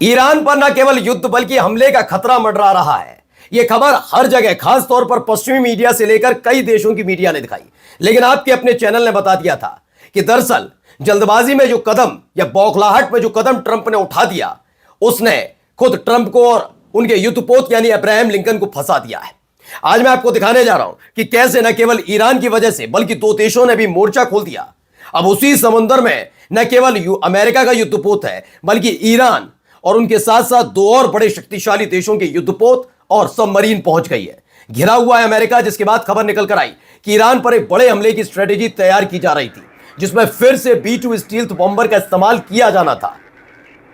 Iran पर न केवल युद्ध बल्कि हमले का खतरा मंडरा रहा है। यह खबर हर जगह, खास तौर पर पश्चिमी मीडिया से लेकर कई देशों की मीडिया ने दिखाई, लेकिन आपके अपने चैनल ने बता दिया था कि दरअसल जल्दबाजी में जो कदम या बौखलाहट में जो कदम ट्रंप ने उठा दिया, उसने खुद ट्रंप को और उनके युद्धपोत यानी अब्राहम लिंकन को फंसा दिया है। आज मैं आपको दिखाने जा रहा हूं कि कैसे न केवल ईरान की वजह से बल्कि दो देशों ने भी मोर्चा खोल दिया। अब उसी समुद्र में न केवल अमेरिका का युद्धपोत है बल्कि ईरान और उनके साथ साथ दो और बड़े शक्तिशाली देशों के युद्धपोत और सबमरीन पहुंच गई है। घिरा हुआ है अमेरिका, जिसके बाद खबर निकल कर आई कि ईरान पर एक बड़े हमले की स्ट्रेटेजी तैयार की जा रही थी, जिसमें फिर से B2 स्टील्थ बॉम्बर का इस्तेमाल किया जाना था।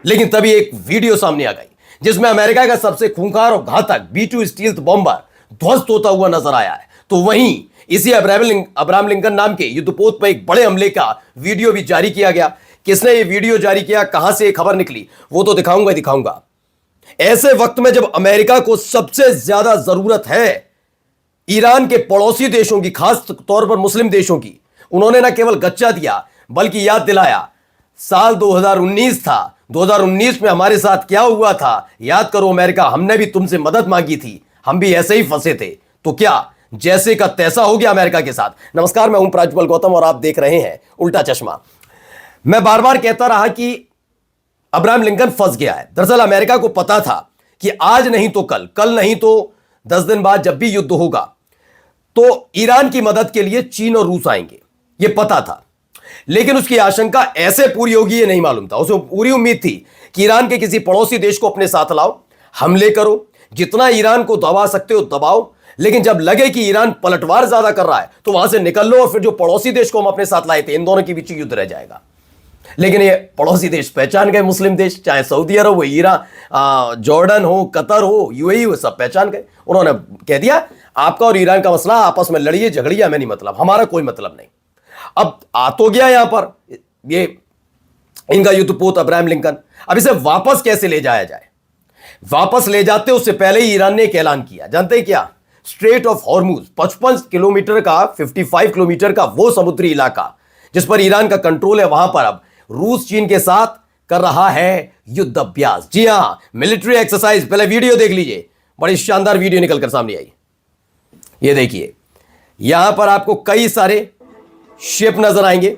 लेकिन तभी एक वीडियो सामने आ गई जिसमें अमेरिका का सबसे खूंखार और घातक B2 स्टील्थ बॉम्बर ध्वस्त होता हुआ नजर आया है। तो वहीं इसी अब्राहम लिंकन नाम के युद्धपोत पर एक बड़े हमले का वीडियो भी जारी किया गया। किसने ये वीडियो जारी किया, कहां से ये खबर निकली, वो तो दिखाऊंगा। ऐसे वक्त में जब अमेरिका को सबसे ज्यादा जरूरत है ईरान के पड़ोसी देशों की, खास तौर पर मुस्लिम देशों की, उन्होंने न केवल गच्चा दिया बल्कि याद दिलाया साल 2019 था। 2019 में हमारे साथ क्या हुआ था, याद करो अमेरिका, हमने भी तुमसे मदद मांगी थी, हम भी ऐसे ही फंसे थे। तो क्या जैसे का तैसा हो गया अमेरिका के साथ। नमस्कार, मैं हूं प्राज्वल गौतम और आप देख रहे हैं उल्टा चश्मा। मैं बार बार कहता रहा कि अब्राहम लिंकन फंस गया है। दरअसल अमेरिका को पता था कि आज नहीं तो कल नहीं तो 10 दिन बाद जब भी युद्ध होगा तो ईरान की मदद के लिए चीन और रूस आएंगे, यह पता था। लेकिन उसकी आशंका ऐसे पूरी होगी ये नहीं मालूम था। उसे पूरी उम्मीद थी कि ईरान के किसी पड़ोसी देश को अपने साथ लाओ, हमले करो, जितना ईरान को दबा सकते हो दबाओ, लेकिन जब लगे कि ईरान पलटवार ज्यादा कर रहा है तो वहां से निकल लो और फिर जो पड़ोसी देश को हम अपने साथ लाए थे, इन दोनों के बीच युद्ध रह जाएगा। लेकिन ये पड़ोसी देश पहचान गए, मुस्लिम देश, चाहे सऊदी अरब हो, ईरान, जॉर्डन हो, कतर हो, यूएई हो, सब पहचान गए। उन्होंने कह दिया आपका और ईरान का मसला, आपस में लड़िए झगड़िए, हमें नहीं मतलब, हमारा कोई मतलब नहीं। अब आ तो गया यहां पर ये इनका युद्धपोत अब्राहम लिंकन। अब इसे वापस कैसे ले जाया जाए? वापस ले जाते उससे पहले ही ईरान ने एक ऐलान किया, जानते हैं क्या? स्ट्रेट ऑफ हॉर्मुज, 55 किलोमीटर का, 55 किलोमीटर का वो समुद्री इलाका जिस पर ईरान का कंट्रोल है, वहां पर अब रूस चीन के साथ कर रहा है युद्ध अभ्यास। जी हां, मिलिट्री एक्सरसाइज। पहले वीडियो देख लीजिए, बड़ी शानदार वीडियो निकलकर सामने आई। ये देखिए, यहां पर आपको कई सारे शिप नजर आएंगे,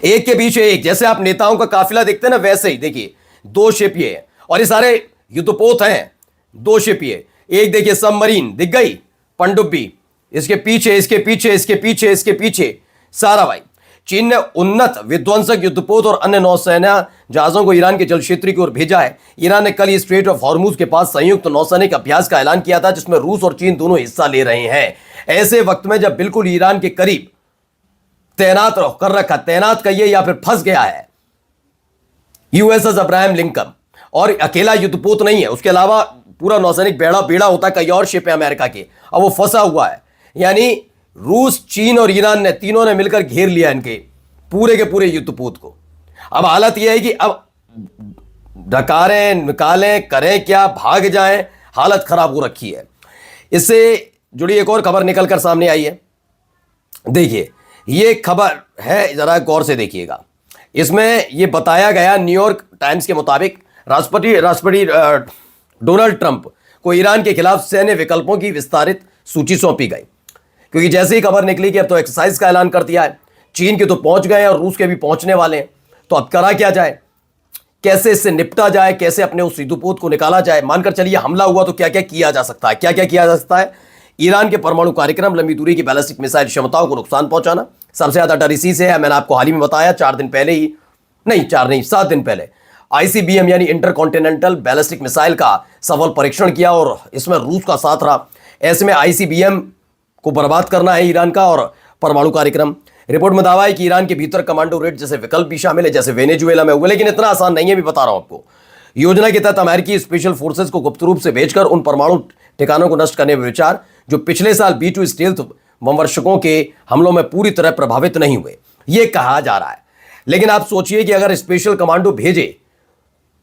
एक के पीछे एक, जैसे आप नेताओं का काफिला देखते हैं ना, वैसे ही देखिए 2 शिप ये है और ये सारे युद्धपोत हैं। 2 शिप ये, एक देखिए सबमरीन दिख गई, पनडुब्बी, इसके पीछे इसके पीछे इसके पीछे इसके पीछे सारा भाई। चीन ने उन्नत विध्वंसक युद्धपोत और अन्य नौसेना जहाजों को ईरान के जल क्षेत्र की ओर भेजा है। ईरान ने कल ही स्ट्रेट ऑफ हॉर्मुज के पास संयुक्त नौसैनिक अभ्यास का ऐलान किया था, जिसमें रूस और चीन दोनों हिस्सा ले रहे हैं। ऐसे वक्त में जब बिल्कुल ईरान के करीब तैनात कर रखा, तैनात कहिए या फिर फंस गया है USS अब्राहम लिंकन, और अकेला युद्धपोत नहीं है, उसके अलावा पूरा नौसैनिक बेड़ा होता है, कई और शिप है अमेरिका के, अब वो फंसा हुआ है। यानी रूस, चीन और ईरान ने तीनों ने मिलकर घेर लिया इनके पूरे के पूरे युद्धपोत को। अब हालत यह है कि अब डकारें, निकालें, करें क्या, भाग जाएं, हालत खराब हो रखी है। इससे जुड़ी एक और खबर निकलकर सामने आई है। देखिए, ये खबर है, जरा गौर से देखिएगा। इसमें यह बताया गया, न्यूयॉर्क टाइम्स के मुताबिक राष्ट्रपति डोनाल्ड ट्रंप को ईरान के खिलाफ सैन्य विकल्पों की विस्तारित सूची सौंपी गई, क्योंकि जैसे ही खबर निकली कि अब तो एक्सरसाइज का ऐलान कर दिया है, चीन के तो पहुंच गए हैं और रूस के भी पहुंचने वाले हैं, तो अब करा क्या जाए, कैसे इससे निपटा जाए, कैसे अपने उस युद्धपोत को निकाला जाए। मानकर चलिए हमला हुआ तो क्या क्या किया जा सकता है, क्या क्या किया जा सकता है। ईरान के परमाणु कार्यक्रम, लंबी दूरी की बैलिस्टिक मिसाइल क्षमताओं को नुकसान पहुंचाना, सबसे ज्यादा डर इसी से है। मैंने आपको हाल ही में बताया, 4 दिन पहले ही, नहीं 4 नहीं 7 दिन पहले ICBM यानी इंटरकॉन्टिनेंटल बैलिस्टिक मिसाइल का सफल परीक्षण किया और इसमें रूस का साथ रहा। ऐसे में ICBM को बर्बाद करना है ईरान का और परमाणु कार्यक्रम। रिपोर्ट में दावा है कि ईरान के भीतर कमांडो रेड जैसे विकल्प भी शामिल है, जैसे वेनेजुएला में हुए, लेकिन इतना आसान नहीं है, भी बता रहा हूं आपको। योजना के तहत अमेरिकी स्पेशल फोर्सेस को गुप्त रूप से भेजकर उन परमाणु ठिकानों को नष्ट करने में विचार, जो पिछले साल B2 स्टील्थ बमवर्षकों के हमलों में पूरी तरह प्रभावित नहीं हुए, यह कहा जा रहा है। लेकिन आप सोचिए कि अगर स्पेशल कमांडो भेजे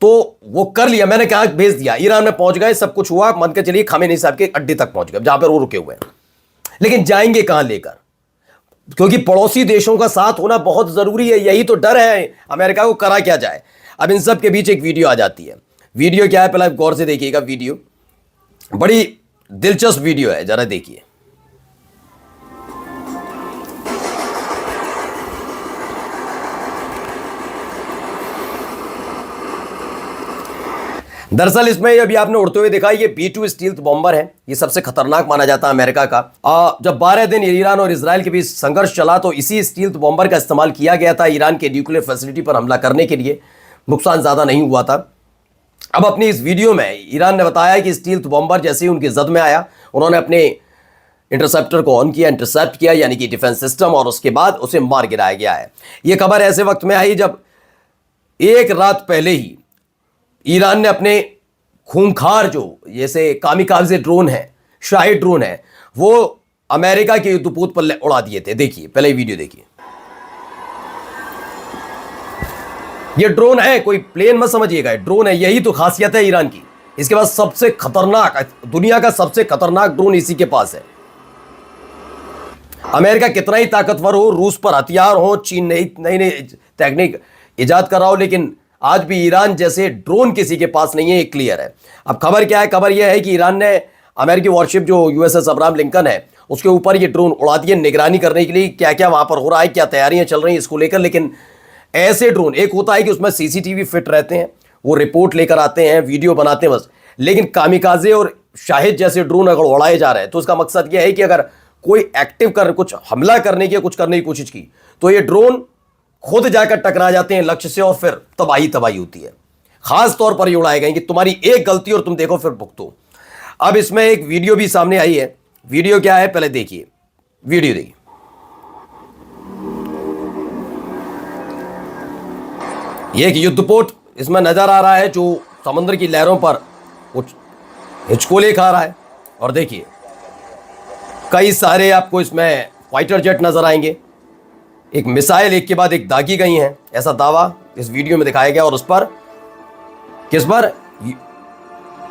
तो वो कर लिया, मैंने कहा भेज दिया, ईरान में पहुंच गए, सब कुछ हुआ, मान के चलिए खामेनी साहब के अड्डे तक पहुंच गए जहां पर वो रुके हुए हैं, लेकिन जाएंगे कहां लेकर? क्योंकि पड़ोसी देशों का साथ होना बहुत जरूरी है, यही तो डर है अमेरिका को, करा क्या जाए। अब इन सब के बीच एक वीडियो आ जाती है। वीडियो क्या है, पहले आप गौर से देखिएगा। वीडियो बड़ी दिलचस्प वीडियो है, जरा देखिए। दरअसल इसमें अभी आपने उड़ते हुए देखा, ये B-2 स्टील्थ बॉम्बर है। ये सबसे खतरनाक माना जाता है अमेरिका का। जब 12 दिन ईरान और इजराइल के बीच संघर्ष चला तो इसी स्टील्थ बॉम्बर का इस्तेमाल किया गया था ईरान के न्यूक्लियर फैसिलिटी पर हमला करने के लिए। नुकसान ज्यादा नहीं हुआ था। अब अपनी इस वीडियो में ईरान ने बताया कि स्टील्थ बॉम्बर जैसे ही उनकी जद में आया, उन्होंने अपने इंटरसेप्टर को ऑन किया, इंटरसेप्ट किया यानी कि डिफेंस सिस्टम, और उसके बाद उसे मार गिराया गया है। यह खबर ऐसे वक्त में आई जब एक रात पहले ही ईरान ने अपने खूंखार जो जैसे कामिकाजे ड्रोन है, शाही ड्रोन है, वो अमेरिका के युद्धपोत पर उड़ा दिए थे। देखिए, पहले वीडियो देखिए। ये ड्रोन है, कोई प्लेन मत समझिएगा, ड्रोन है। यही तो खासियत है ईरान की। इसके पास सबसे खतरनाक, दुनिया का सबसे खतरनाक ड्रोन इसी के पास है। अमेरिका कितना ही ताकतवर हो, रूस पर हथियार हो, चीन नई नई टेक्निक इजाद कर रहा हो, लेकिन आज भी ईरान जैसे ड्रोन किसी के पास नहीं है, ये क्लियर है। अब खबर क्या है? खबर यह है कि ईरान ने अमेरिकी वॉरशिप जो USS अब्राहम लिंकन है, उसके ऊपर ये ड्रोन उड़ा दिए निगरानी करने के लिए क्या क्या वहां पर हो रहा है, क्या तैयारियां चल रही हैं इसको लेकर। लेकिन ऐसे ड्रोन, एक होता है कि उसमें CCTV फिट रहते हैं, वो रिपोर्ट लेकर आते हैं, वीडियो बनाते हैं बस। लेकिन कामिकाजे और शाहिद जैसे ड्रोन अगर उड़ाए जा रहे हैं तो उसका मकसद यह है कि अगर कोई एक्टिव कर कुछ हमला करने की, कुछ करने की कोशिश की, तो ये ड्रोन खुद जाकर टकरा जाते हैं लक्ष्य से और फिर तबाही होती है। खास तौर पर ये उड़ाए गए कि तुम्हारी एक गलती और तुम देखो फिर भुगतो। अब इसमें एक वीडियो भी सामने आई है। वीडियो क्या है, पहले देखिए। वीडियो देखिए। ये एक युद्धपोत इसमें नजर आ रहा है जो समुद्र की लहरों पर कुछ हिचकोले खा रहा है। और देखिए, कई सारे आपको इसमें फाइटर जेट नजर आएंगे। एक मिसाइल एक के बाद एक दागी गई हैं, ऐसा दावा इस वीडियो में दिखाया गया। और उस पर, किस पर?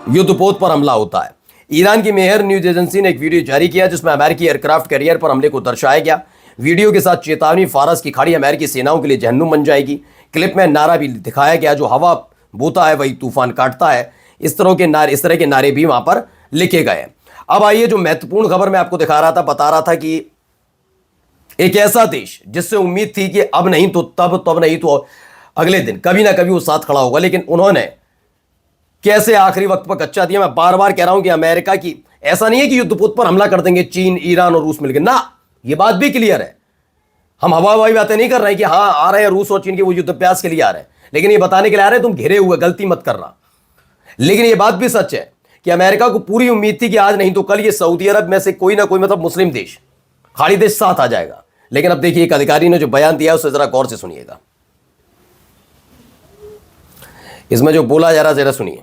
युद्धपोत पर हमला होता है। ईरान की मेहर न्यूज एजेंसी ने एक वीडियो जारी किया जिसमें अमेरिकी एयरक्राफ्ट कैरियर पर हमले को दर्शाया गया। वीडियो के साथ चेतावनी, फारस की खाड़ी अमेरिकी सेनाओं के लिए जहन्नुम बन जाएगी। क्लिप में नारा भी दिखाया गया, जो हवा बोता है वही तूफान काटता है। इस तरह के नारे भी वहां पर लिखे गए। अब आइए, जो महत्वपूर्ण खबर मैं आपको दिखा रहा था, बता रहा था कि एक ऐसा देश जिससे उम्मीद थी कि अब नहीं तो तब नहीं तो अगले दिन कभी ना कभी वो साथ खड़ा होगा, लेकिन उन्होंने कैसे आखिरी वक्त पर कच्चा दिया। मैं बार बार कह रहा हूं कि अमेरिका की, ऐसा नहीं है कि युद्धपोत पर हमला कर देंगे चीन, ईरान और रूस मिलकर, ना, ये बात भी क्लियर है। हम हवाई बातें नहीं कर रहे हैं कि हाँ आ रहे हैं रूस और चीन के वो युद्धाभ्यास के लिए आ रहे हैं, लेकिन ये बताने के लिए आ रहे हैं तुम घिरे हुए, गलती मत करना। लेकिन ये बात भी सच है कि अमेरिका को पूरी उम्मीद थी कि आज नहीं तो कल ये सऊदी अरब में से कोई ना कोई, मतलब मुस्लिम देश, खाड़ी देश साथ आ जाएगा। लेकिन अब देखिए, एक अधिकारी ने जो बयान दिया उसे जरा गौर से सुनिएगा। इसमें जो बोला जा रहा जरा सुनिए।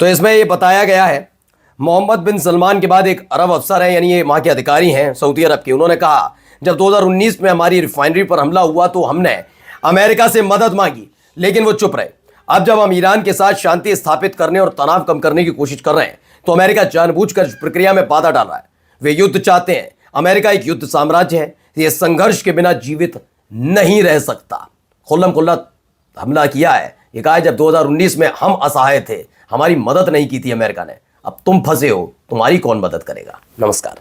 तो इसमें ये बताया गया है, मोहम्मद बिन सलमान के बाद एक अरब अफसर है, यानी ये वहां के अधिकारी हैं सऊदी अरब के, उन्होंने कहा जब 2019 में हमारी रिफाइनरी पर हमला हुआ तो हमने अमेरिका से मदद मांगी, लेकिन वो चुप रहे। अब जब हम ईरान के साथ शांति स्थापित करने और तनाव कम करने की कोशिश कर रहे हैं तो अमेरिका जानबूझकर प्रक्रिया में बाधा डाल रहा है। वे युद्ध चाहते हैं। अमेरिका एक युद्ध साम्राज्य है, यह संघर्ष के बिना जीवित नहीं रह सकता। खुल्लम खुल्ला हमला किया है। ये कहा है जब 2019 में हम असहाय थे, हमारी मदद नहीं की थी अमेरिका ने, अब तुम फंसे हो, तुम्हारी कौन मदद करेगा। नमस्कार।